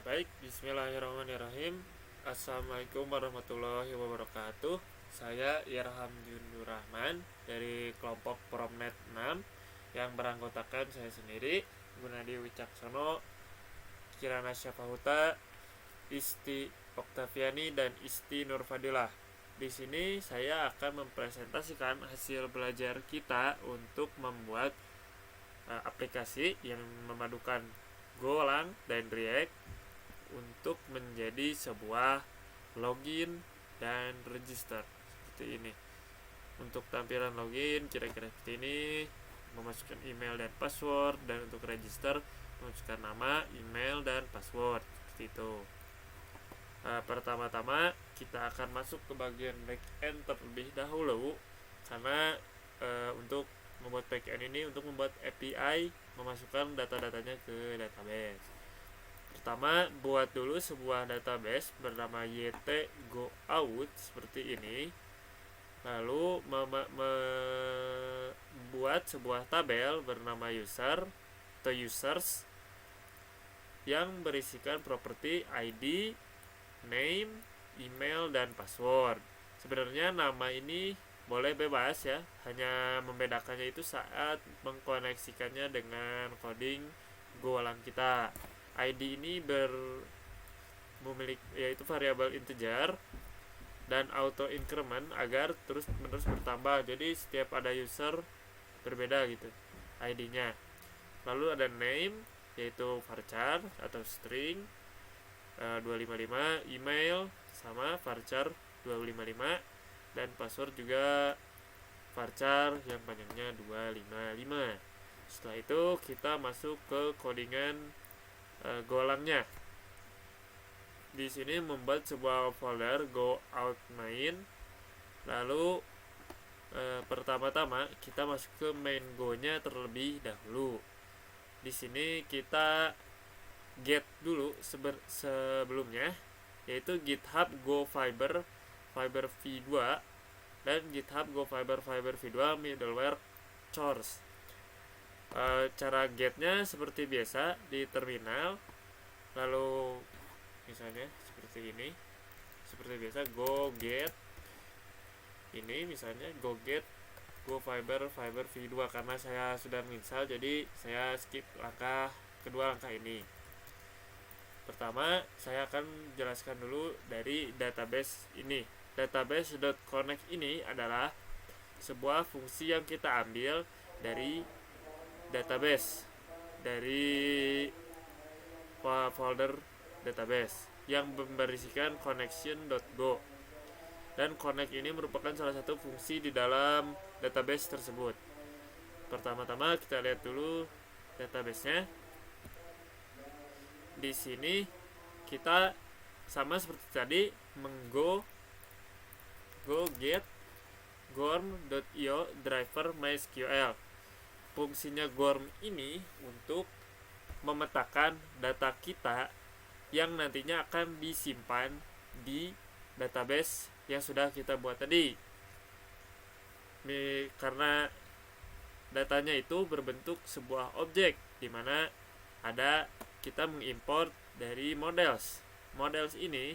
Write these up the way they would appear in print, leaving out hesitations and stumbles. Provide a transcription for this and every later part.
Baik, bismillahirrahmanirrahim. Assalamualaikum warahmatullahi wabarakatuh. Saya Irham Jundur Rahman dari kelompok Promnet 6 yang beranggotakan saya sendiri, Gunadi Wicaksono, Kirana Syafahuta, Isti Oktaviani, dan Isti Nurfadilah. Di sini saya akan mempresentasikan hasil belajar kita untuk membuat aplikasi yang memadukan Golang dan React untuk menjadi sebuah login dan register seperti ini. Untuk tampilan login kira-kira seperti ini, memasukkan email dan password, dan untuk register memasukkan nama, email, dan password seperti itu. Pertama-tama kita akan masuk ke bagian backend terlebih dahulu, karena untuk membuat backend ini untuk membuat API memasukkan data-datanya ke database. Pertama, buat dulu sebuah database bernama yt-go-out seperti ini. Lalu membuat sebuah tabel bernama user atau users yang berisikan properti ID, name, email, dan password. Sebenarnya nama ini boleh bebas ya, hanya membedakannya itu saat mengkoneksikannya dengan coding Golang kita. ID ini memiliki yaitu variabel integer dan auto increment agar terus menerus bertambah. Jadi setiap ada user berbeda gitu ID-nya. Lalu ada name yaitu varchar atau string 255, email sama varchar 255, dan password juga varchar yang panjangnya 255. Setelah itu kita masuk ke codingan Golangnya. Di sini membuat sebuah folder go out main. Lalu pertama-tama kita masuk ke main go-nya terlebih dahulu. Di sini kita get dulu sebelumnya, yaitu GitHub Go Fiber v2 dan GitHub Go Fiber v2 middleware source. Cara getnya seperti biasa di terminal, lalu misalnya seperti ini, seperti biasa go get ini, misalnya go get Go Fiber v2. Karena saya sudah menginstal, jadi saya skip kedua langkah ini. Pertama, saya akan jelaskan dulu dari database ini. Database.connect ini adalah sebuah fungsi yang kita ambil dari database, dari folder database yang berisikan connection.go, dan connect ini merupakan salah satu fungsi di dalam database tersebut. Pertama-tama kita lihat dulu database-nya. Di sini kita sama seperti tadi go get gorm.io driver mysql. Fungsinya gorm ini untuk memetakan data kita yang nantinya akan disimpan di database yang sudah kita buat tadi. Karena datanya itu berbentuk sebuah objek, di mana kita mengimport dari models ini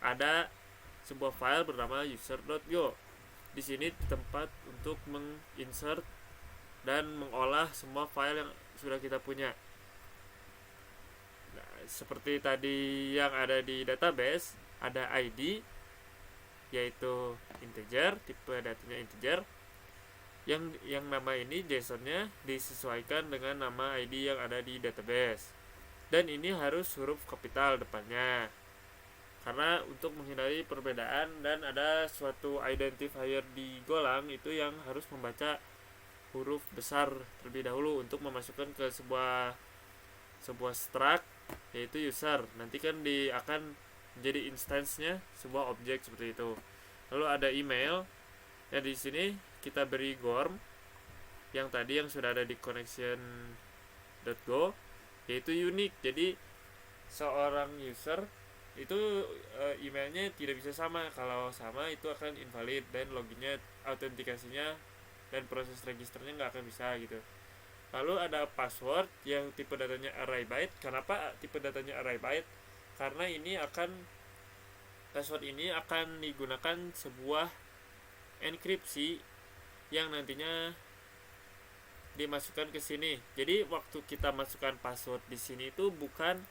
ada sebuah file bernama user.go. Di sini tempat untuk menginsert dan mengolah semua file yang sudah kita punya. Nah, seperti tadi yang ada di database, ada ID yaitu integer, tipe datanya integer, yang nama ini JSON-nya disesuaikan dengan nama ID yang ada di database, dan ini harus huruf kapital depannya karena untuk menghindari perbedaan. Dan ada suatu identifier di Golang itu yang harus membaca huruf besar terlebih dahulu untuk memasukkan ke sebuah struct yaitu user. Nanti kan akan menjadi instance-nya sebuah objek seperti itu. Lalu ada email. Ya, di sini kita beri gorm yang tadi yang sudah ada di connection.go, yaitu unique. Jadi seorang user itu emailnya tidak bisa sama. Kalau sama itu akan invalid, dan loginnya, autentikasinya, dan proses registernya nggak akan bisa gitu. Lalu ada password yang tipe datanya array byte. Kenapa tipe datanya array byte? Karena ini password ini akan digunakan sebuah enkripsi yang nantinya dimasukkan ke sini. Jadi waktu kita masukkan password di sini itu bukan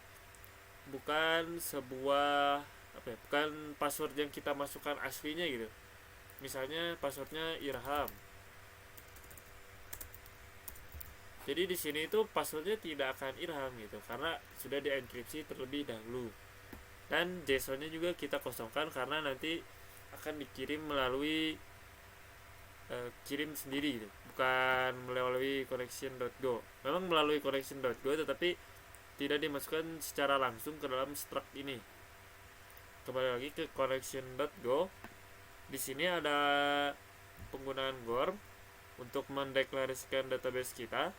sebuah bukan password yang kita masukkan aslinya gitu. Misalnya passwordnya Irham. Jadi di sini itu passwordnya tidak akan Irham gitu, karena sudah dienkripsi terlebih dahulu. Dan JSON-nya juga kita kosongkan karena nanti akan dikirim melalui kirim sendiri gitu, bukan melalui connection.go. Memang melalui connection.go tetapi tidak dimasukkan secara langsung ke dalam struct ini. Kembali lagi ke connection.go. Di sini ada penggunaan GORM untuk mendeklarasikan database kita.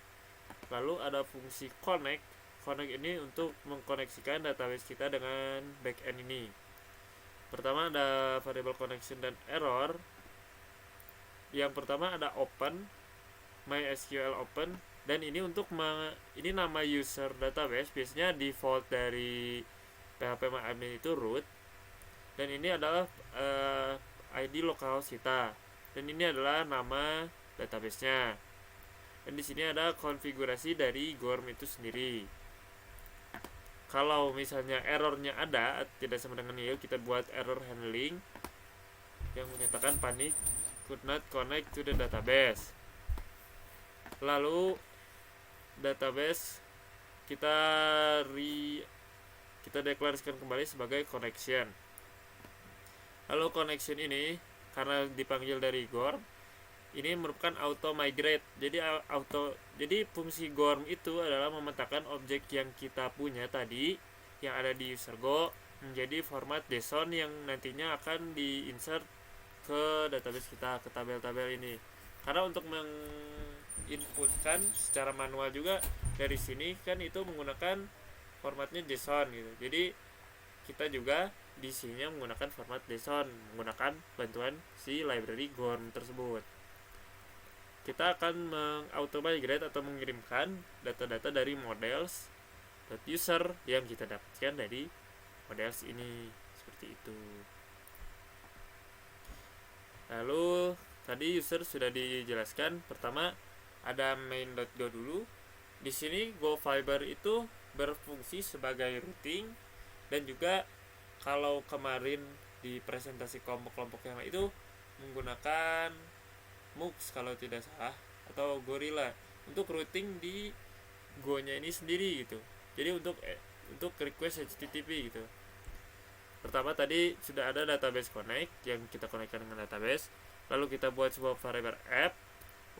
Lalu ada fungsi connect. Connect ini untuk mengkoneksikan database kita dengan backend ini. Pertama ada variable connection dan error. Yang pertama ada open, MySQL open, dan ini untuk ini nama user database. Biasanya default dari PHP MyAdmin itu root, dan ini adalah ID localhost kita, dan ini adalah nama databasenya. Dan di sini ada konfigurasi dari GORM itu sendiri. Kalau misalnya errornya ada, tidak sama dengan nil, kita buat error handling yang menyatakan panic could not connect to the database. Lalu database kita deklarasikan kembali sebagai connection. Lalu connection ini karena dipanggil dari GORM, ini merupakan auto migrate. Jadi fungsi GORM itu adalah memetakan objek yang kita punya tadi yang ada di user Go menjadi format JSON yang nantinya akan diinsert ke database kita, ke tabel-tabel ini. Karena untuk menginputkan secara manual juga dari sini kan itu menggunakan formatnya JSON gitu. Jadi kita juga di sini menggunakan format JSON menggunakan bantuan si library GORM tersebut. Kita akan meng-auto-migrate atau mengirimkan data-data dari models.user yang kita dapatkan dari models ini, seperti itu. Lalu tadi user sudah dijelaskan. Pertama ada main.go dulu. Di sini GoFiber itu berfungsi sebagai routing, dan juga kalau kemarin di presentasi kelompok-kelompok yang itu menggunakan MUX kalau tidak salah, atau Gorilla untuk routing di Go-nya ini sendiri gitu. Jadi untuk request HTTP gitu. Pertama tadi sudah ada database connect yang kita konekkan dengan database. Lalu kita buat sebuah variable app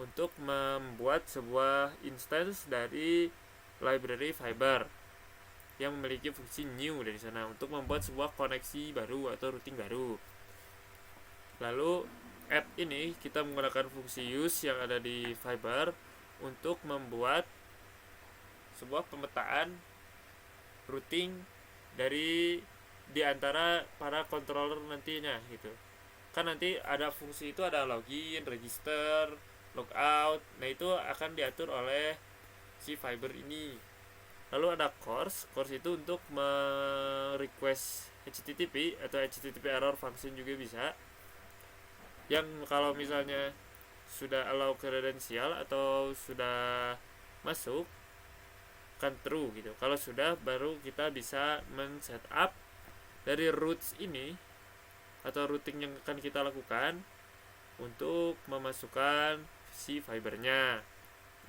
untuk membuat sebuah instance dari library Fiber yang memiliki fungsi new dari sana untuk membuat sebuah koneksi baru atau routing baru. Lalu app ini kita menggunakan fungsi use yang ada di Fiber untuk membuat sebuah pemetaan routing dari antara para controller nantinya gitu. Kan nanti ada fungsi itu, ada login, register, logout. Nah itu akan diatur oleh si Fiber ini. Lalu ada course itu untuk request HTTP atau HTTP error function juga bisa. Yang kalau misalnya sudah allow kredensial atau sudah masuk kan true gitu. Kalau sudah, baru kita bisa men-setup dari routes ini atau routing yang akan kita lakukan untuk memasukkan si fibernya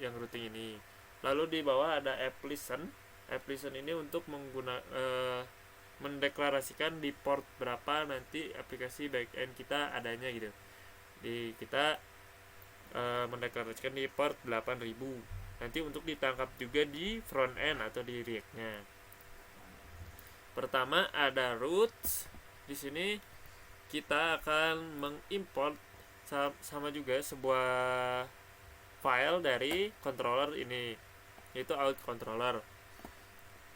yang routing ini. Lalu di bawah ada app listen. App listen ini untuk mendeklarasikan di port berapa nanti aplikasi backend kita adanya gitu. Kita mendeklarasikan di port 8000. Nanti untuk ditangkap juga di front end atau di React-nya. Pertama ada routes. Di sini kita akan mengimport sama juga sebuah file dari controller ini, yaitu out controller.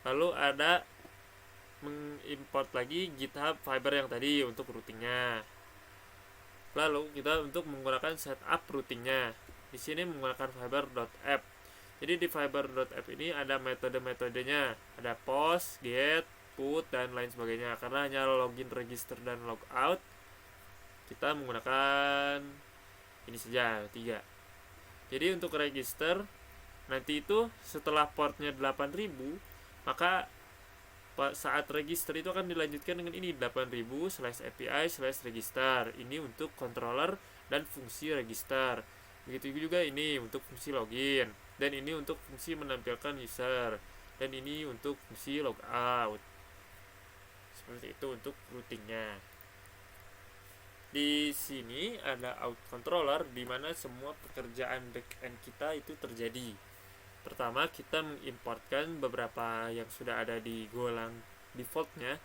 Lalu ada mengimport lagi GitHub Fiber yang tadi untuk routingnya. Lalu kita untuk menggunakan setup routingnya, di sini menggunakan fiber.app. Jadi di fiber.app ini ada metode-metodenya, ada post, get, put, dan lain sebagainya. Karena hanya login, register, dan logout, kita menggunakan ini saja, 3. Jadi untuk register, nanti itu setelah portnya 8000, maka saat register itu akan dilanjutkan dengan ini 8000/API/register. Ini untuk controller dan fungsi register. Begitu juga ini untuk fungsi login, dan ini untuk fungsi menampilkan user, dan ini untuk fungsi logout. Seperti itu untuk routingnya. Di sini ada out controller di mana semua pekerjaan backend kita itu terjadi. Pertama, kita mengimportkan beberapa yang sudah ada di Golang defaultnya.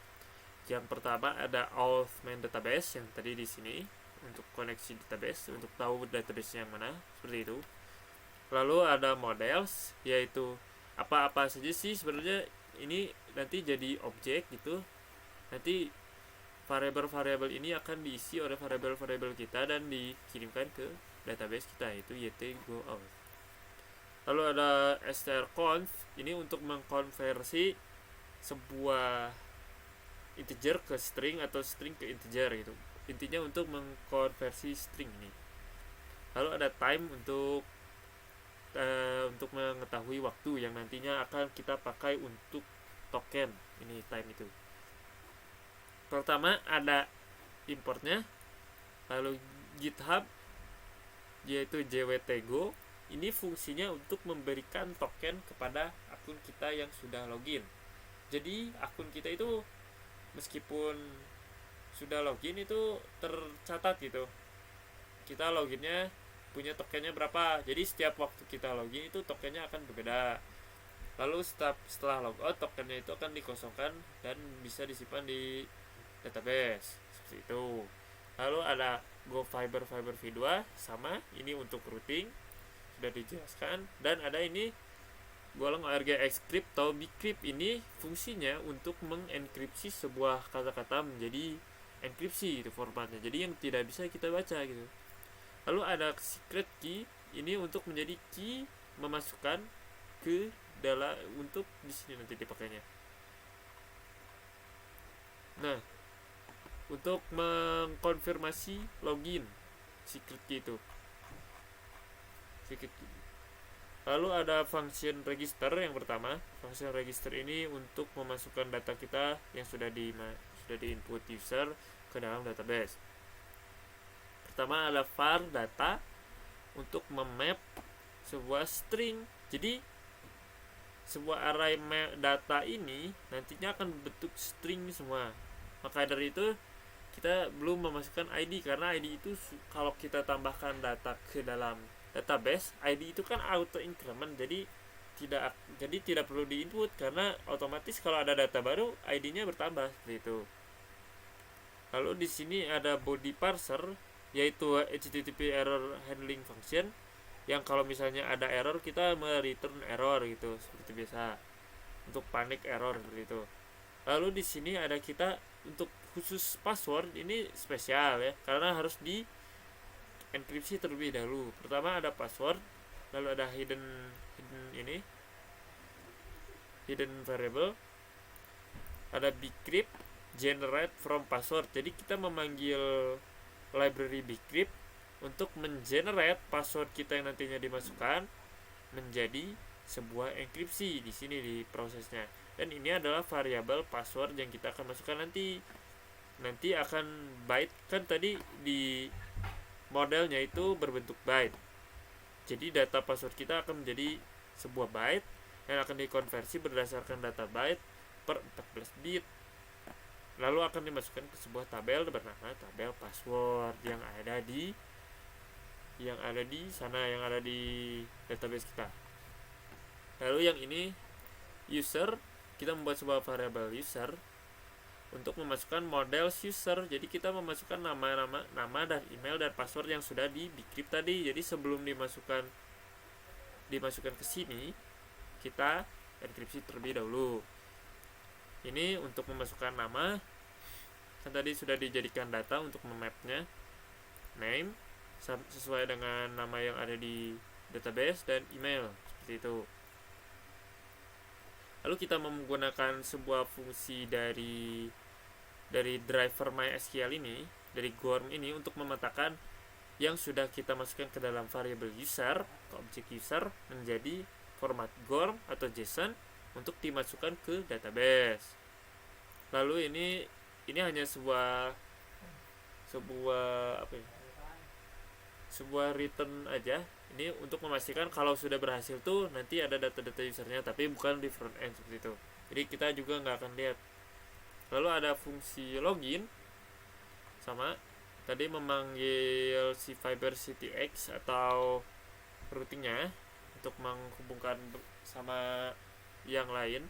Yang pertama ada auth main database yang tadi di sini untuk koneksi database, untuk tahu database yang mana, seperti itu. Lalu ada models, yaitu apa-apa saja sih sebenarnya ini nanti jadi objek gitu. Nanti variabel-variabel ini akan diisi oleh variabel-variabel kita dan dikirimkan ke database kita, yaitu yt-go-out. Lalu ada strconf, ini untuk mengkonversi sebuah integer ke string atau string ke integer gitu. Intinya untuk mengkonversi string ini. Lalu ada time untuk mengetahui waktu yang nantinya akan kita pakai untuk token. Ini time itu. Pertama ada importnya, lalu GitHub, yaitu jwt-go. Ini fungsinya untuk memberikan token kepada akun kita yang sudah login. Jadi akun kita itu meskipun sudah login itu tercatat gitu, kita loginnya punya tokennya berapa. Jadi setiap waktu kita login itu tokennya akan berbeda. Lalu setelah logout, tokennya itu akan dikosongkan dan bisa disimpan di database seperti itu. Lalu ada GoFiber v2 sama, ini untuk routing sudah dijelaskan. Dan ada ini Golang org Excrypt atau bcrypt, ini fungsinya untuk mengenkripsi sebuah kata-kata menjadi enkripsi itu formatnya, jadi yang tidak bisa kita baca gitu. Lalu ada secret key, ini untuk menjadi key memasukkan ke dalam, untuk di sini nanti dipakainya. Nah, untuk mengkonfirmasi login secret key itu. Lalu ada function register yang pertama. Function register ini untuk memasukkan data kita yang sudah di input user ke dalam database. Pertama ada var data untuk memap sebuah string. Jadi sebuah array data ini nantinya akan bentuk string semua. Maka dari itu kita belum memasukkan ID, karena ID itu kalau kita tambahkan data ke dalam database, ID itu kan auto increment, jadi tidak perlu diinput, karena otomatis kalau ada data baru ID-nya bertambah seperti itu. Lalu di sini ada body parser, yaitu HTTP error handling function, yang kalau misalnya ada error kita return error gitu seperti biasa, untuk panic error seperti itu. Lalu di sini ada kita untuk khusus password, ini spesial ya, karena harus di enkripsi terlebih dahulu. Pertama ada password, lalu ada hidden variable, ada bcrypt generate from password. Jadi kita memanggil library bcrypt untuk mengenerate password kita yang nantinya dimasukkan menjadi sebuah enkripsi di sini di prosesnya. Dan ini adalah variabel password yang kita akan masukkan nanti akan byte, kan tadi di modelnya itu berbentuk byte. Jadi data password kita akan menjadi sebuah byte yang akan dikonversi berdasarkan data byte per 14 bit. Lalu akan dimasukkan ke sebuah tabel bernama tabel password yang ada di sana, yang ada di database kita. Lalu yang ini user, kita membuat sebuah variabel user untuk memasukkan model user. Jadi kita memasukkan nama dan email dan password yang sudah di bcrypt tadi. Jadi sebelum dimasukkan ke sini, kita enkripsi terlebih dahulu. Ini untuk memasukkan nama, kan tadi sudah dijadikan data untuk memapnya, name sesuai dengan nama yang ada di database, dan email seperti itu. Lalu kita menggunakan sebuah fungsi dari driver MySQL ini, dari GORM ini, untuk memetakan yang sudah kita masukkan ke dalam variabel user, ke objek user, menjadi format GORM atau JSON untuk dimasukkan ke database. Lalu ini hanya sebuah return aja. Ini untuk memastikan kalau sudah berhasil tuh nanti ada data-data usernya, tapi bukan di front end seperti itu. Jadi kita juga nggak akan lihat. Lalu ada fungsi login, sama tadi memanggil si Fiber CTX atau routingnya untuk menghubungkan sama yang lain.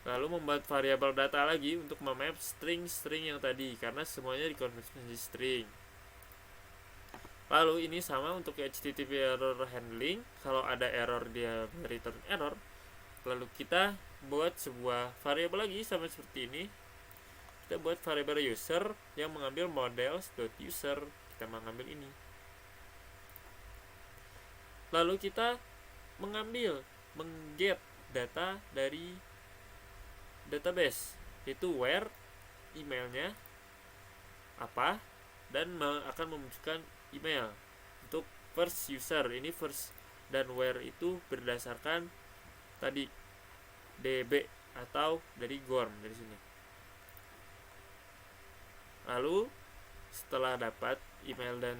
Lalu membuat variabel data lagi untuk memap string-string yang tadi, karena semuanya dikonversi menjadi string. Lalu ini sama untuk HTTP error handling. Kalau ada error dia return error. Lalu kita buat sebuah variabel lagi sama seperti ini. Kita buat variabel user yang mengambil models.user. Kita mengambil ini. Lalu kita mengget data dari database, yaitu where emailnya apa, dan akan memunculkan email untuk first user. Ini first dan where itu berdasarkan tadi DB atau dari GORM dari sini. Lalu setelah dapat email dan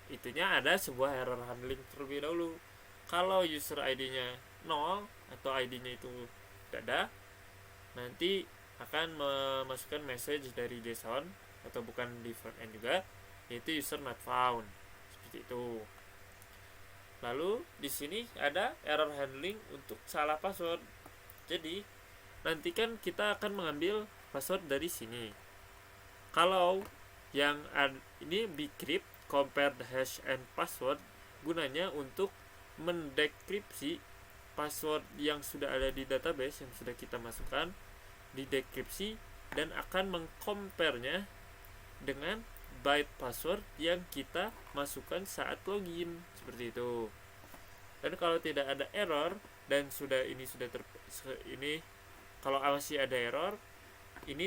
itunya, ada sebuah error handling terlebih dahulu. Kalau user ID-nya 0 atau ID-nya itu tidak ada, nanti akan memasukkan message dari JSON atau bukan di front end juga, yaitu user not found, seperti itu. Lalu di sini ada error handling untuk salah password. Jadi nanti kan kita akan mengambil password dari sini. Kalau yang ini bcrypt compared hash and password, gunanya untuk mendekripsi password yang sudah ada di database yang sudah kita masukkan, didekripsi, dan akan mengcompare-nya dengan byte password yang kita masukkan saat login, seperti itu. Dan kalau tidak ada error dan kalau masih ada error, ini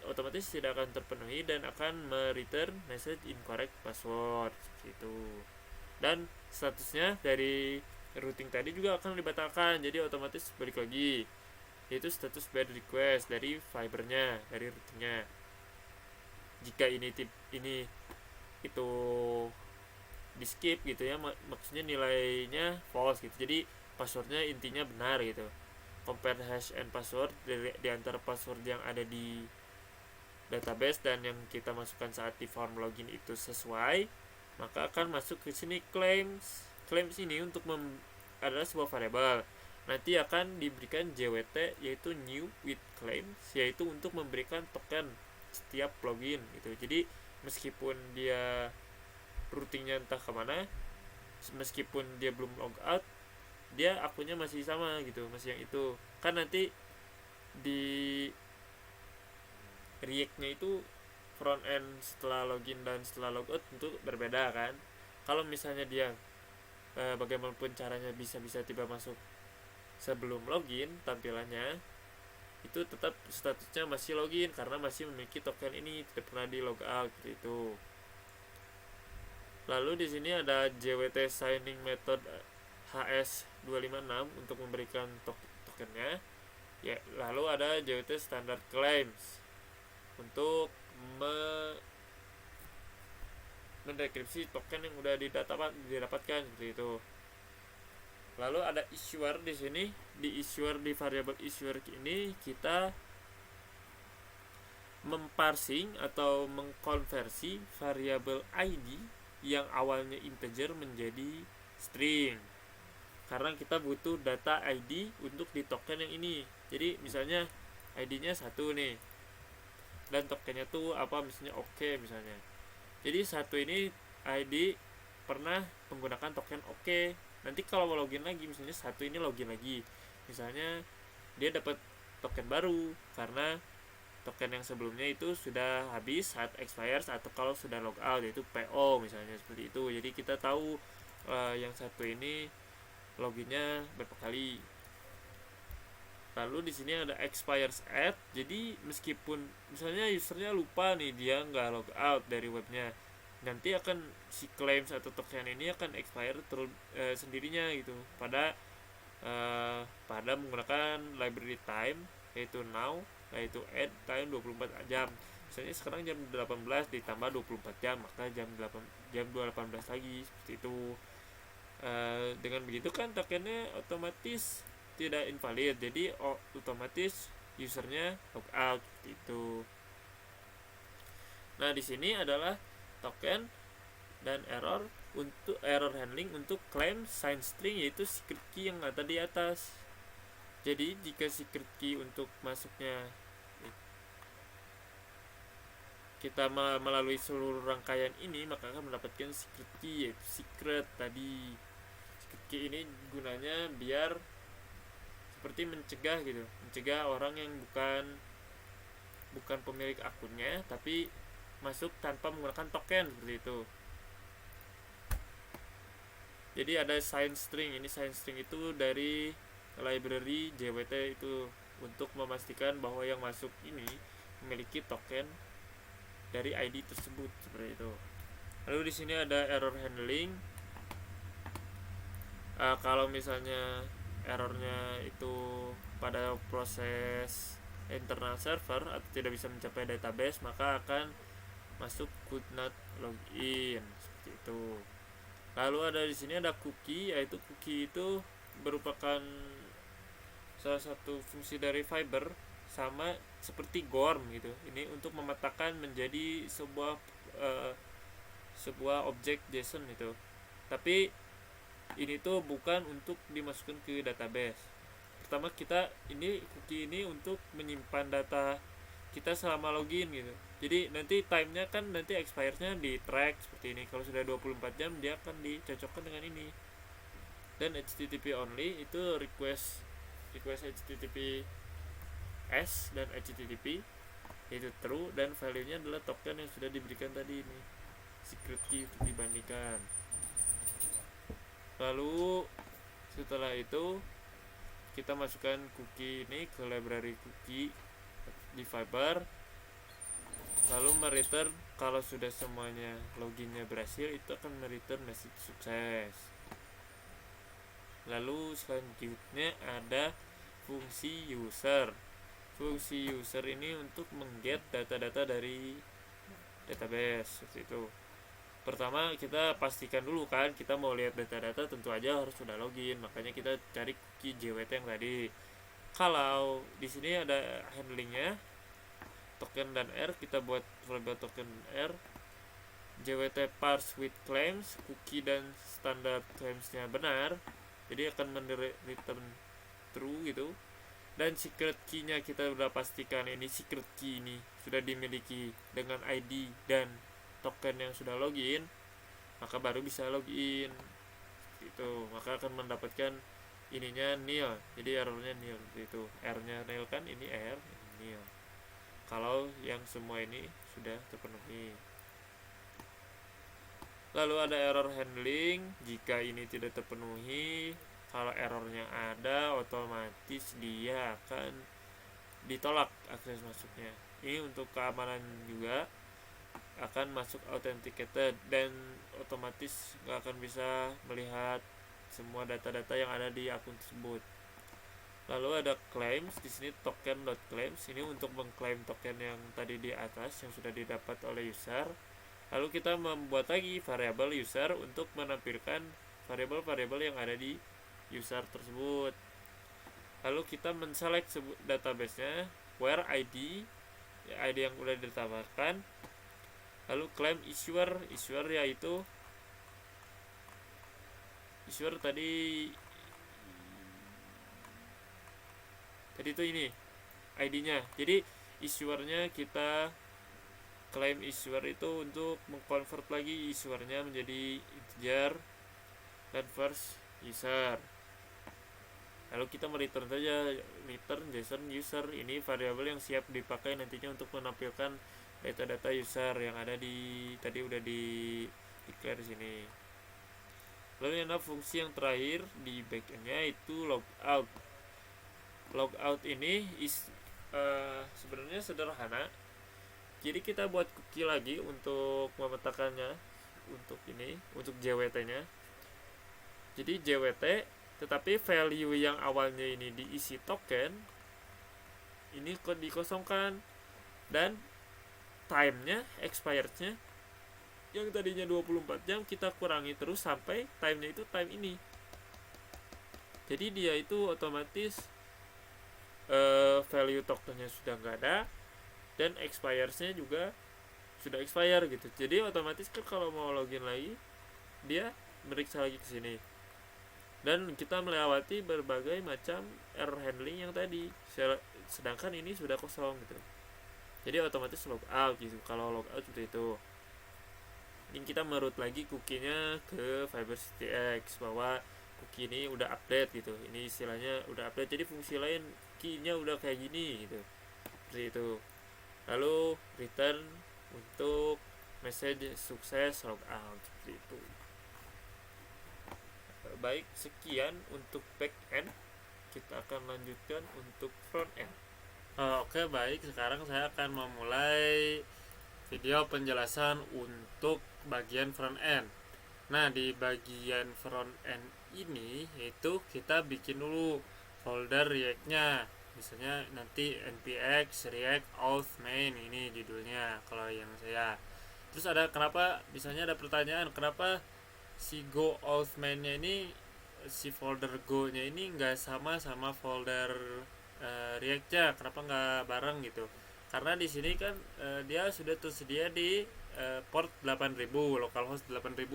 otomatis tidak akan terpenuhi dan akan return message incorrect password, seperti itu. Dan statusnya dari routing tadi juga akan dibatalkan, jadi otomatis balik lagi, yaitu status bad request dari fibernya, dari routingnya. Jika ini itu di skip gitu ya, maksudnya nilainya false gitu, jadi passwordnya intinya benar gitu. Compare hash and password di antara password yang ada di database dan yang kita masukkan saat di form login itu sesuai, maka akan masuk ke sini claims ini untuk adalah sebuah variabel. Nanti akan diberikan JWT, yaitu new with claims, yaitu untuk memberikan token setiap login gitu. Jadi meskipun dia routingnya entah kemana, meskipun dia belum log out, dia akunnya masih sama gitu, masih yang itu. Kan nanti di React-nya itu front end setelah login dan setelah logout tentu berbeda kan. Kalau misalnya dia bagaimanapun caranya bisa tiba masuk sebelum login, tampilannya itu tetap statusnya masih login karena masih memiliki token ini, tidak pernah di logout gitu. Lalu di sini ada JWT signing method HS256 untuk memberikan tokennya. Ya, lalu ada JWT standard claims untuk mendekripsi token yang udah didapatkan, seperti itu. Lalu ada issuer di sini. Di variabel issuer ini kita memparsing atau mengkonversi variabel ID yang awalnya integer menjadi string, karena kita butuh data ID untuk di token yang ini. Jadi misalnya ID-nya 1 nih, dan tokennya tuh apa, misalnya oke misalnya. Jadi 1 ini ID pernah menggunakan token oke. Nanti kalau mau login lagi, misalnya 1 ini login lagi, misalnya dia dapat token baru karena token yang sebelumnya itu sudah habis saat expires, atau kalau sudah logout, yaitu PO misalnya, seperti itu. Jadi kita tahu yang 1 ini loginnya berapa kali. Lalu di sini ada expires at, jadi meskipun misalnya usernya lupa nih, dia nggak log out dari webnya, nanti akan si claims atau token ini akan expire sendirinya gitu pada menggunakan library time, yaitu now, yaitu add time 24 jam. Misalnya sekarang jam 18 ditambah 24 jam, maka jam 18 lagi, seperti itu. Dengan begitu kan tokennya otomatis tidak invalid, jadi otomatis usernya log out gitu. Nah, di sini adalah token dan error untuk error handling untuk claim sign string, yaitu secret key yang ada di atas. Jadi jika secret key untuk masuknya kita melalui seluruh rangkaian ini, maka akan mendapatkan secret key, yaitu secret tadi. Secret key ini gunanya biar seperti mencegah orang yang bukan pemilik akunnya tapi masuk tanpa menggunakan token, seperti itu. Jadi ada sign string, ini sign string itu dari library JWT itu untuk memastikan bahwa yang masuk ini memiliki token dari ID tersebut, seperti itu. Lalu di sini ada error handling. Kalau misalnya errornya itu pada proses internal server atau tidak bisa mencapai database, maka akan masuk could not login, seperti itu. Lalu ada di sini ada cookie, yaitu cookie itu merupakan salah satu fungsi dari Fiber, sama seperti GORM gitu. Ini untuk memetakan menjadi sebuah objek JSON itu. Tapi ini tuh bukan untuk dimasukkan ke database. Pertama cookie ini untuk menyimpan data kita selama login gitu. Jadi nanti timenya kan nanti expirednya di track seperti ini. Kalau sudah 24 jam dia akan dicocokkan dengan ini. Dan HTTP only itu request HTTP S dan HTTP yaitu true, dan value-nya adalah token yang sudah diberikan tadi ini, secret key untuk dibandingkan. Lalu setelah itu kita masukkan cookie ini ke library cookie di Fiber, lalu mereturn kalau sudah semuanya loginnya berhasil, itu akan mereturn message sukses. Lalu selanjutnya ada fungsi user. Fungsi user ini untuk mengget data-data dari database, seperti itu. Pertama kita pastikan dulu kan, kita mau lihat data-data tentu aja harus sudah login, makanya kita cari cookie JWT yang tadi. Kalau di sini ada handlingnya token dan R, kita buat variable token R, JWT parse with claims, cookie dan standar claimsnya benar, jadi akan return true gitu. Dan secret key-nya kita sudah pastikan ini secret key ini sudah dimiliki dengan ID dan token yang sudah login, maka baru bisa login itu. Maka akan mendapatkan ininya nil, jadi errornya nil itu. R-nya nil kan, ini R, ini nil kalau yang semua ini sudah terpenuhi. Lalu ada error handling. Jika ini tidak terpenuhi, kalau errornya ada, otomatis dia akan ditolak akses masuknya. Ini untuk keamanan juga, akan masuk authenticated dan otomatis nggak akan bisa melihat semua data-data yang ada di akun tersebut. Lalu ada claims, di sini token.claims, ini untuk mengklaim token yang tadi di atas yang sudah didapat oleh user. Lalu kita membuat lagi variabel user untuk menampilkan variabel-variabel yang ada di user tersebut. Lalu kita menselect database-nya, where ID yang udah ditambahkan. Lalu claim issuer yaitu issuer tadi itu ini ID-nya. Jadi issuernya kita claim issuer itu untuk mengconvert lagi issuernya menjadi integer dan first user. Lalu kita return JSON user, ini variabel yang siap dipakai nantinya untuk menampilkan data-data user yang ada di tadi udah di declare di sini. Lalu ada fungsi yang terakhir di backendnya itu logout. Logout ini sebenarnya sederhana. Jadi kita buat cookie lagi untuk memetakannya, untuk JWT-nya. Jadi JWT, tetapi value yang awalnya ini diisi token, ini dikosongkan, dan time-nya, expired-nya yang tadinya 24 jam kita kurangi terus sampai time-nya itu time ini. Jadi dia itu otomatis value tokennya sudah nggak ada dan expires-nya juga sudah expire gitu. Jadi otomatis kan kalau mau login lagi dia meriksa lagi ke sini. Dan kita melewati berbagai macam error handling yang tadi. Sedangkan ini sudah kosong gitu. Jadi otomatis logout gitu. Kalau logout seperti itu. Ini kita merut lagi cookie-nya ke Fiber X bahwa cookie ini udah update gitu. Ini istilahnya udah update. Jadi fungsi lain key-nya udah kayak gini gitu. Seperti itu. Lalu return untuk message sukses logout seperti itu. Baik, sekian untuk back end. Kita akan lanjutkan untuk front end. Oke, baik. Sekarang saya akan memulai video penjelasan untuk bagian front end. Nah, di bagian front end ini itu kita bikin dulu folder React-nya. Misalnya nanti npx react auth main, ini judulnya kalau yang saya. Terus misalnya ada pertanyaan, kenapa si go auth main-nya ini, si folder go-nya ini nggak sama folder React-nya, kenapa nggak bareng gitu? Karena di sini kan dia sudah tersedia di port 8000, localhost 8000.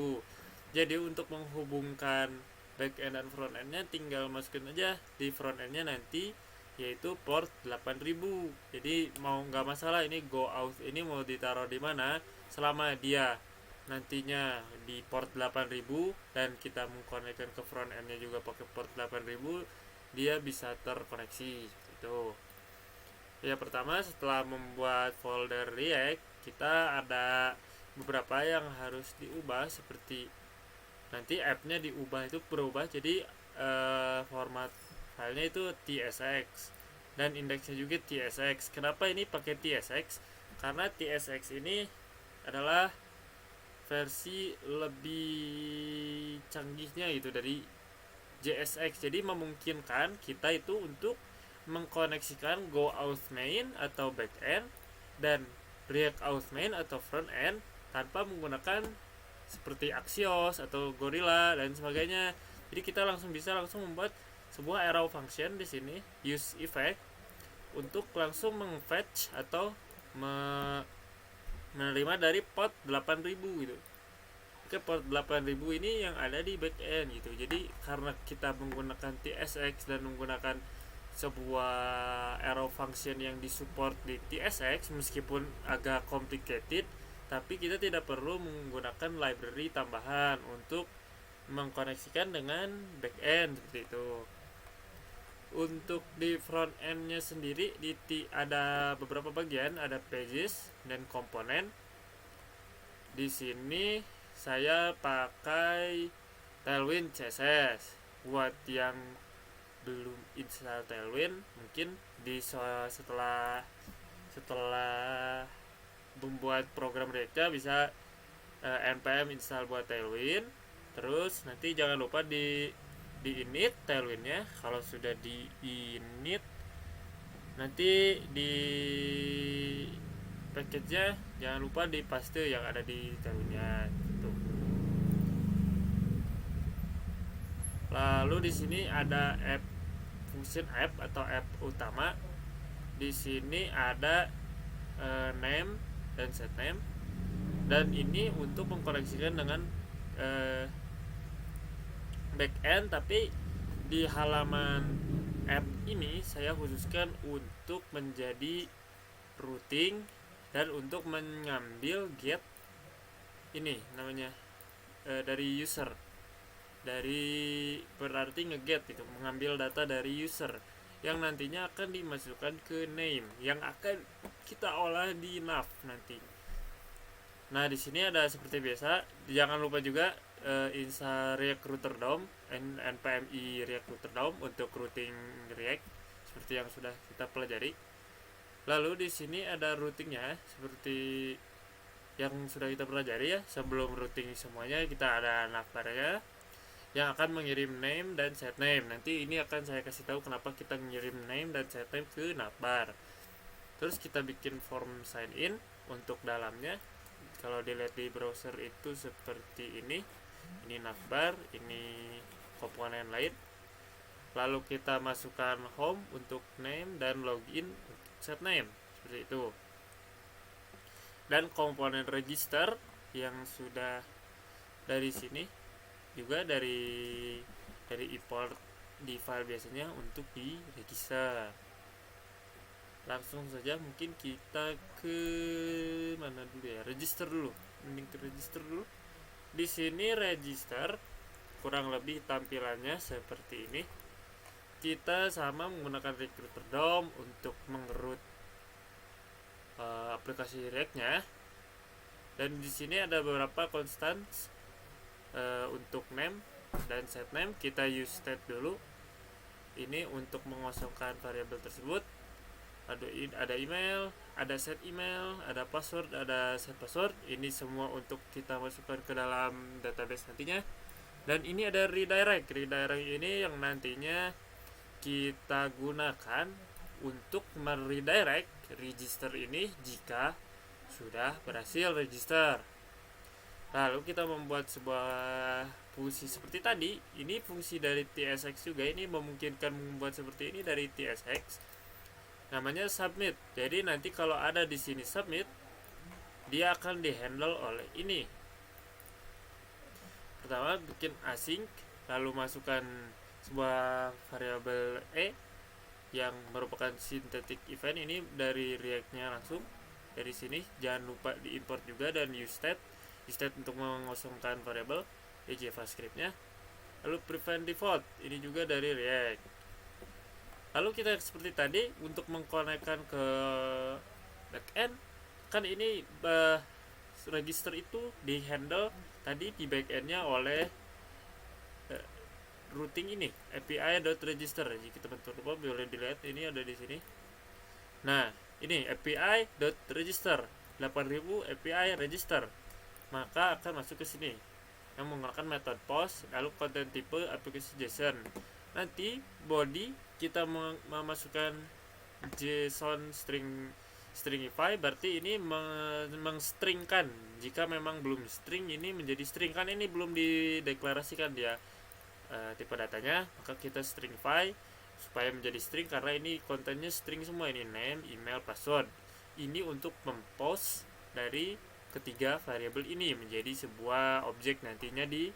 Jadi untuk menghubungkan backend dan frontend-nya tinggal masukin aja di frontend-nya nanti, yaitu port 8000. Jadi mau nggak masalah ini go out ini mau ditaruh di mana, selama dia nantinya di port 8000 dan kita mengkonekkan ke frontend-nya juga pakai port 8000, dia bisa terkoneksi gitu. Ya, pertama setelah membuat folder React, kita ada beberapa yang harus diubah, seperti nanti app-nya berubah jadi format filenya itu tsx dan indeksnya juga tsx. Kenapa ini pakai tsx? Karena tsx ini adalah versi lebih canggihnya itu dari JSX. Jadi memungkinkan kita itu untuk mengkoneksikan go auth main atau backend dan React auth main atau front end tanpa menggunakan seperti Axios atau Gorilla dan sebagainya. Jadi kita bisa langsung membuat sebuah arrow function di sini, use effect, untuk langsung meng-fetch atau menerima dari port 8000 gitu. Ke port 8000 ini yang ada di backend gitu. Jadi karena kita menggunakan TSX dan menggunakan sebuah arrow function yang disupport di TSX, meskipun agak complicated, tapi kita tidak perlu menggunakan library tambahan untuk mengkoneksikan dengan backend seperti itu. Untuk di front end-nya sendiri ada beberapa bagian, ada pages dan komponen. Di sini saya pakai Tailwind CSS. Buat yang belum install Tailwind, mungkin setelah membuat program React bisa npm install buat Tailwind. Terus nanti jangan lupa di init Tailwind-nya. Kalau sudah di init, nanti di package-nya jangan lupa di paste yang ada di Tailwind-nya gitu. Lalu di sini ada function app atau app utama. Di sini ada name dan set name, dan ini untuk mengkoneksikan dengan backend. Tapi di halaman app ini saya khususkan untuk menjadi routing dan untuk mengambil get ini namanya dari user, berarti ngeget itu, mengambil data dari user yang nantinya akan dimasukkan ke name yang akan kita olah di nav nanti. Nah, di sini ada seperti biasa, jangan lupa juga install React Router DOM, npmi React Router DOM untuk routing React seperti yang sudah kita pelajari. Lalu di sini ada routingnya seperti yang sudah kita pelajari ya. Sebelum routing semuanya kita ada navbarnya yang akan mengirim name dan set name. Nanti ini akan saya kasih tahu kenapa kita mengirim name dan set name ke navbar. Terus kita bikin form sign in untuk dalamnya. Kalau dilihat di browser itu seperti ini navbar, ini komponen lain. Lalu kita masukkan home untuk name dan login untuk set name seperti itu. Dan komponen register yang sudah dari sini juga dari import di file biasanya untuk di register. Langsung saja mungkin kita ke mana dulu ya, register dulu. Mending ke register dulu. Di sini register kurang lebih tampilannya seperti ini. Kita sama menggunakan Recruiter DOM untuk mengerut aplikasi React-nya. Dan di sini ada beberapa konstan untuk name dan set name. Kita use state dulu. Ini untuk mengosongkan variabel tersebut. Ada email, ada set email, ada password, ada set password. Ini semua untuk kita masukkan ke dalam database nantinya. Dan ini ada redirect. Redirect ini yang nantinya kita gunakan untuk meredirect register ini jika sudah berhasil register. Lalu kita membuat sebuah fungsi seperti tadi. Ini fungsi dari TSX juga. Ini memungkinkan membuat seperti ini dari TSX. Namanya submit. Jadi nanti kalau ada di sini submit, dia akan dihandle oleh ini. Pertama bikin async, lalu masukkan sebuah variabel yang merupakan synthetic event. Ini dari React-nya langsung dari sini. Jangan lupa diimport juga dan use state untuk mengosongkan variabel di JavaScript-nya. Lalu prevent default, ini juga dari React. Lalu kita seperti tadi untuk mengkonekkan ke backend, kan ini register itu di handle tadi di backendnya oleh routing ini api.register. Jika teman-teman boleh dilihat, ini ada di sini. Nah, ini api.register 8000 API register, maka akan masuk ke sini yang menggunakan metode post, lalu konten tipe aplikasi JSON. Nanti body kita memasukkan JSON stringify, berarti ini mengstringkan. Jika memang belum string, ini menjadi string, kan ini belum dideklarasikan dia tipe datanya, maka kita stringify supaya menjadi string karena ini kontennya string semua. Ini name, email, password. Ini untuk mempost dari ketiga variabel ini menjadi sebuah objek nantinya di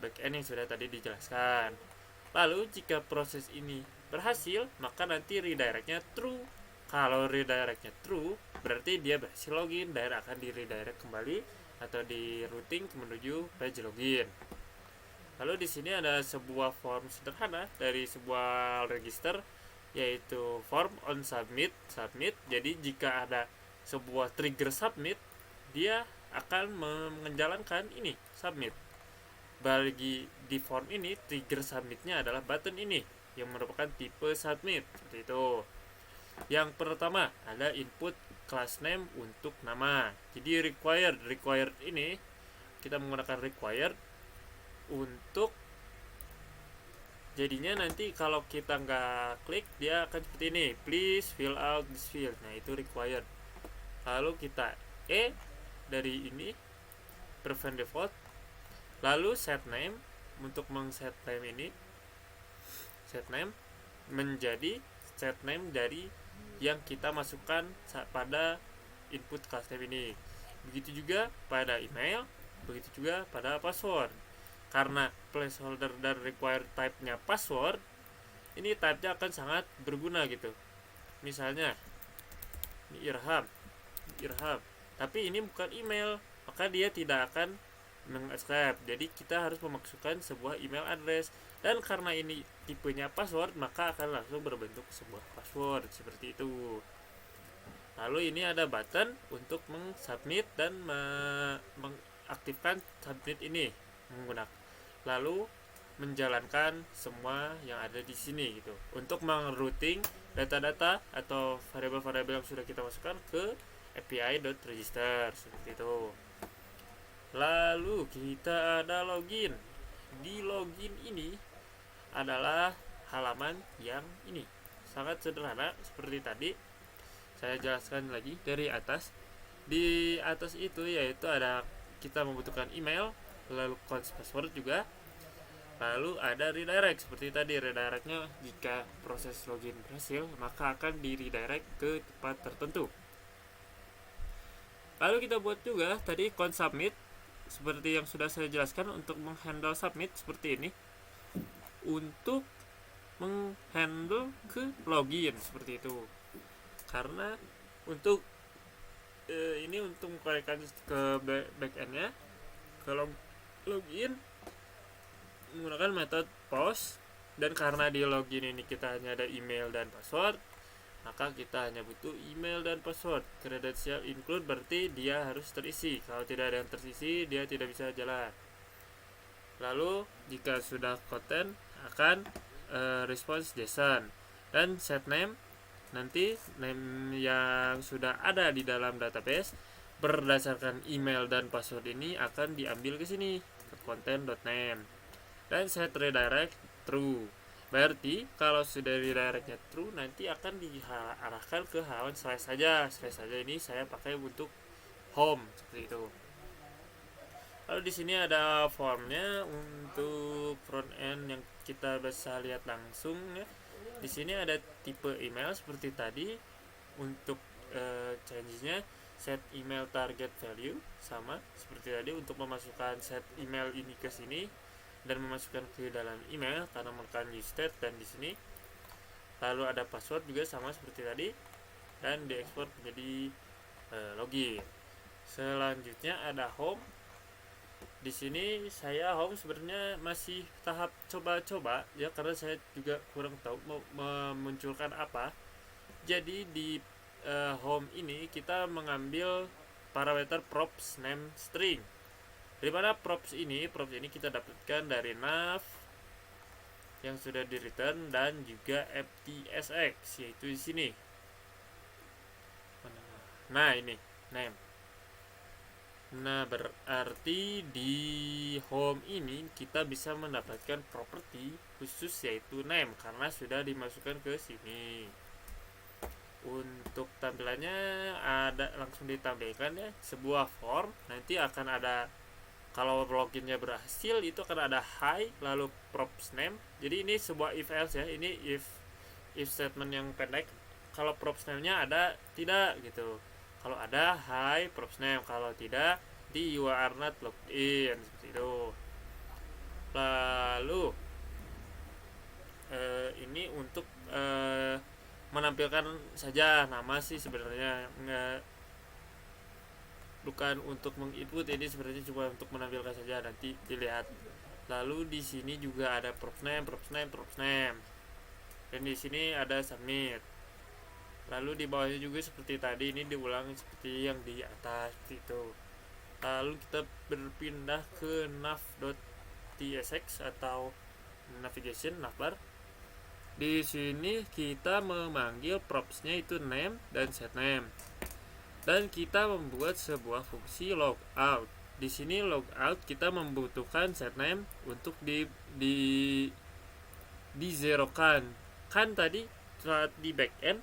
backend yang sudah tadi dijelaskan. Lalu jika proses ini berhasil, maka nanti redirectnya true. Kalau redirectnya true, berarti dia berhasil login dan akan di redirect kembali atau di routing menuju page login. Lalu di sini ada sebuah form sederhana dari sebuah register, yaitu form on submit. Jadi jika ada sebuah trigger submit, dia akan menjalankan ini submit. Bagi di form ini, trigger submitnya adalah button ini yang merupakan tipe submit seperti itu. Yang pertama ada input class name untuk nama. Jadi required ini kita menggunakan required untuk jadinya nanti kalau kita nggak klik, dia akan seperti ini, please fill out this field. Nah, itu required. Lalu kita dari ini prevent default, lalu set name. Untuk mengset name ini, set name menjadi set name dari yang kita masukkan pada input class name ini. Begitu juga pada email, begitu juga pada password. Karena placeholder dan required type-nya password, ini type-nya akan sangat berguna gitu. Misalnya ini Irham, tapi ini bukan email, maka dia tidak akan meng-accept. Jadi kita harus memasukkan sebuah email address, dan karena ini tipenya password, maka akan langsung berbentuk sebuah password seperti itu. Lalu ini ada button untuk meng-submit dan mengaktifkan submit ini. menggunakan, lalu menjalankan semua yang ada di sini gitu untuk mengrouting data-data atau variabel-variabel yang sudah kita masukkan ke API.register seperti itu. Lalu kita ada login. Di login ini adalah halaman yang ini sangat sederhana seperti tadi. Saya jelaskan lagi dari atas. Di atas itu yaitu ada kita membutuhkan email, lalu password juga, lalu ada redirect seperti tadi. Redirectnya jika proses login berhasil maka akan di redirect ke tempat tertentu. Lalu kita buat juga tadi count submit seperti yang sudah saya jelaskan untuk menghandle submit seperti ini, untuk menghandle ke login seperti itu. Karena untuk ini untuk mengkoneksikan ke backendnya, kalau login menggunakan metode post, dan karena di login ini kita hanya ada email dan password, maka kita hanya butuh email dan password. Credential include berarti dia harus terisi. Kalau tidak ada yang terisi, dia tidak bisa jalan. Lalu jika sudah content akan response JSON, dan set name, nanti name yang sudah ada di dalam database berdasarkan email dan password ini akan diambil ke sini ke content.name, dan set redirect true. Berarti kalau sudah redirectnya true, nanti akan diarahkan ke halaman slash saja. Slash saja ini saya pakai untuk home seperti itu. Lalu di sini ada formnya untuk front end yang kita bisa lihat langsung ya. Di sini ada tipe email seperti tadi. Untuk changes-nya set email target value sama seperti tadi untuk memasukkan set email ini ke sini dan memasukkan ke dalam email karena menekan use state, dan di sini lalu ada password juga sama seperti tadi dan diekspor menjadi login. Selanjutnya ada home. Di sini saya home sebenarnya masih tahap coba-coba ya, karena saya juga kurang tahu mau memunculkan apa. Jadi di home ini kita mengambil parameter props name string. Dari mana props ini kita dapatkan dari nav yang sudah di return dan juga ftSX, yaitu di sini. Nah, ini name. Nah, berarti di home ini kita bisa mendapatkan properti khusus yaitu name karena sudah dimasukkan ke sini. Untuk tampilannya ada langsung ditampilkan ya, sebuah form. Nanti akan ada, kalau loginnya berhasil itu akan ada hi lalu props name. Jadi ini sebuah if else ya. Ini if statement yang pendek. Kalau props name-nya ada tidak gitu. Kalau ada hi props name, kalau tidak di you are not logged in seperti itu. Lalu ini untuk menampilkan saja nama sih sebenarnya, bukan untuk menginput. Ini sebenarnya cuma untuk menampilkan saja, nanti dilihat. Lalu di sini juga ada props name, dan di sini ada submit. Lalu di bawahnya juga seperti tadi, ini diulang seperti yang di atas itu. Lalu kita berpindah ke nav.tsx atau navigation navbar. Di sini kita memanggil propsnya itu name dan set name, dan kita membuat sebuah fungsi logout. Di sini logout kita membutuhkan set name untuk di zerokan. Kan tadi saat di backend,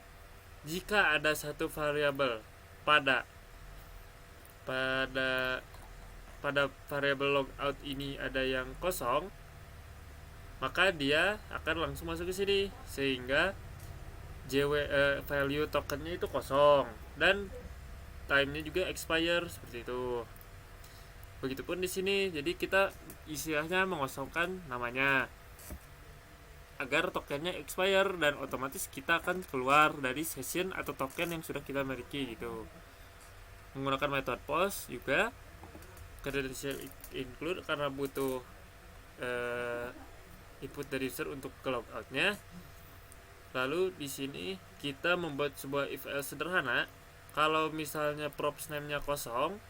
jika ada satu variabel pada variabel logout ini ada yang kosong, maka dia akan langsung masuk ke sini sehingga value tokennya itu kosong dan time-nya juga expire seperti itu. Begitupun di sini, jadi kita istilahnya mengosongkan namanya agar tokennya expire dan otomatis kita akan keluar dari session atau token yang sudah kita miliki gitu. Menggunakan metode post juga credential include karena butuh input dari user untuk ke logoutnya. Lalu di sini kita membuat sebuah if else sederhana. Kalau misalnya props name-nya kosong,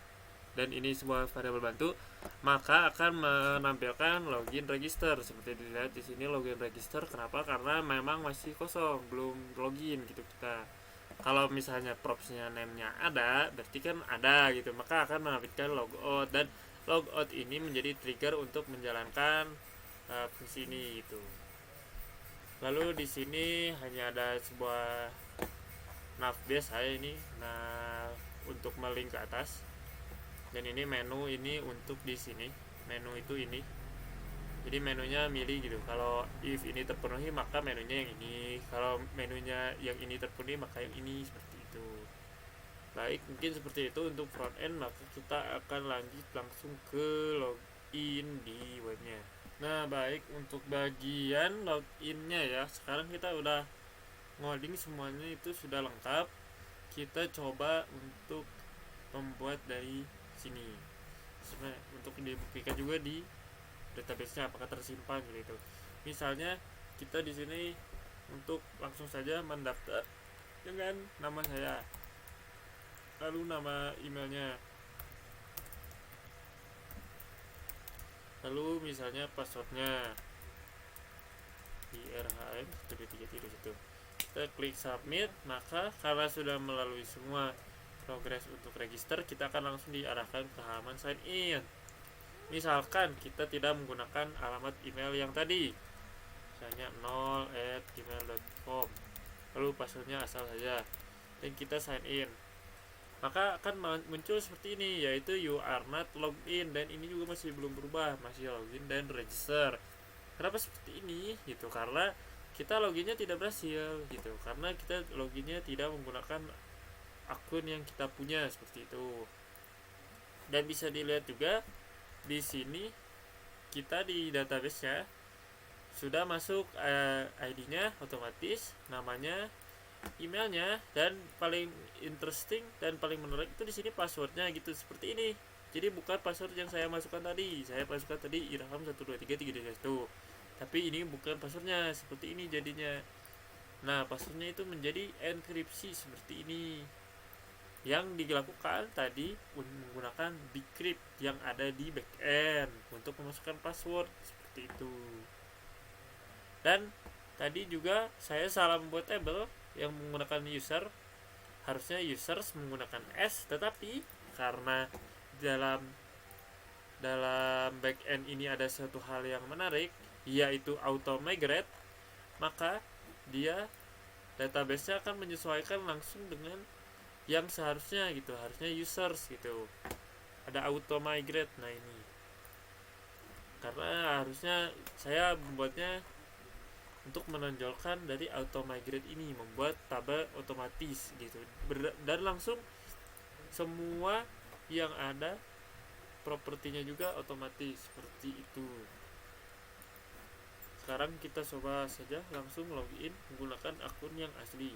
dan ini sebuah variabel bantu, maka akan menampilkan login register. Seperti dilihat di sini login register. Kenapa? Karena memang masih kosong, belum login gitu kita. Kalau misalnya propsnya name-nya ada, berarti kan ada gitu, maka akan menampilkan logout, dan logout ini menjadi trigger untuk menjalankan fungsi ini gitu. Lalu di sini hanya ada sebuah nav biasa ini, nah untuk melink ke atas, dan ini menu ini untuk di sini, menu itu ini. Jadi menunya milih gitu. Kalau if ini terpenuhi maka menunya yang ini. Kalau menunya yang ini terpenuhi maka yang ini, seperti itu. Baik, mungkin seperti itu untuk front end. Maka kita akan lanjut langsung ke login di webnya. Nah, baik, untuk bagian loginnya ya, sekarang kita udah ngoding semuanya, itu sudah lengkap. Kita coba untuk membuat dari sini. Sebenarnya untuk dibuktikan juga di database-nya apakah tersimpan gitu. Misalnya kita di sini untuk langsung saja mendaftar dengan nama saya, lalu nama emailnya, lalu misalnya passwordnya IRHM 12331. Kita klik submit, maka karena sudah melalui semua progres untuk register, kita akan langsung diarahkan ke halaman sign in. Misalkan kita tidak menggunakan alamat email yang tadi, misalnya 0@gmail.com, lalu passwordnya asal saja, dan kita sign in, maka akan muncul seperti ini, yaitu you are not logged in, dan ini juga masih belum berubah, masih login dan register. Kenapa seperti ini gitu? Karena kita loginnya tidak berhasil gitu, karena kita loginnya tidak menggunakan akun yang kita punya, seperti itu. Dan bisa dilihat juga di sini kita di database-nya sudah masuk ID-nya otomatis, namanya, emailnya, dan paling interesting dan paling menarik itu di sini passwordnya gitu, seperti ini. Jadi bukan password yang saya masukkan tadi. Saya masukkan tadi Irham 123331. Tapi ini bukan passwordnya, seperti ini jadinya. Nah, passwordnya itu menjadi enkripsi seperti ini, yang dilakukan tadi menggunakan bcrypt yang ada di backend untuk memasukkan password, seperti itu. Dan tadi juga saya salah membuat table yang menggunakan user, harusnya users menggunakan s, tetapi karena dalam backend ini ada suatu hal yang menarik, yaitu auto migrate, maka dia database-nya akan menyesuaikan langsung dengan yang seharusnya gitu, harusnya users gitu, ada auto migrate. Nah, ini karena harusnya saya membuatnya untuk menonjolkan dari auto migrate ini, membuat tabel otomatis gitu, dan langsung semua yang ada propertinya juga otomatis, seperti itu. Sekarang kita coba saja langsung login menggunakan akun yang asli.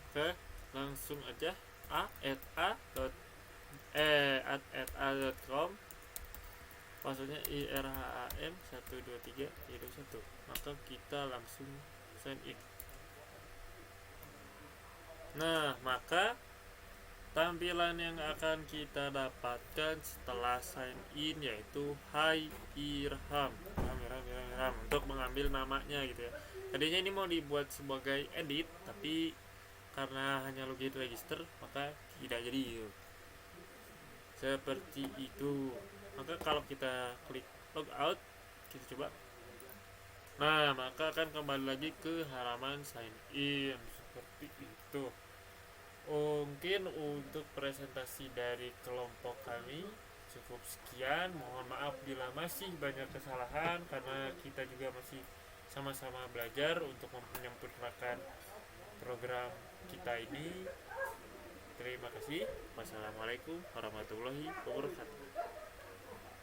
Oke, langsung aja a@a.com, passwordnya IRHAM 12331. Maka kita langsung sign in. Nah, maka tampilan yang akan kita dapatkan setelah sign in yaitu Hai Irham, untuk mengambil namanya gitu ya. Tadinya ini mau dibuat sebagai edit, tapi karena hanya login register maka tidak jadi gitu. Seperti itu. Maka kalau kita klik logout, kita coba, nah maka akan kembali lagi ke halaman sign in, seperti itu. Mungkin untuk presentasi dari kelompok kami cukup sekian. Mohon maaf bila masih banyak kesalahan, karena kita juga masih sama-sama belajar untuk menyempurnakan program kita ini. Terima kasih. Wassalamualaikum warahmatullahi wabarakatuh.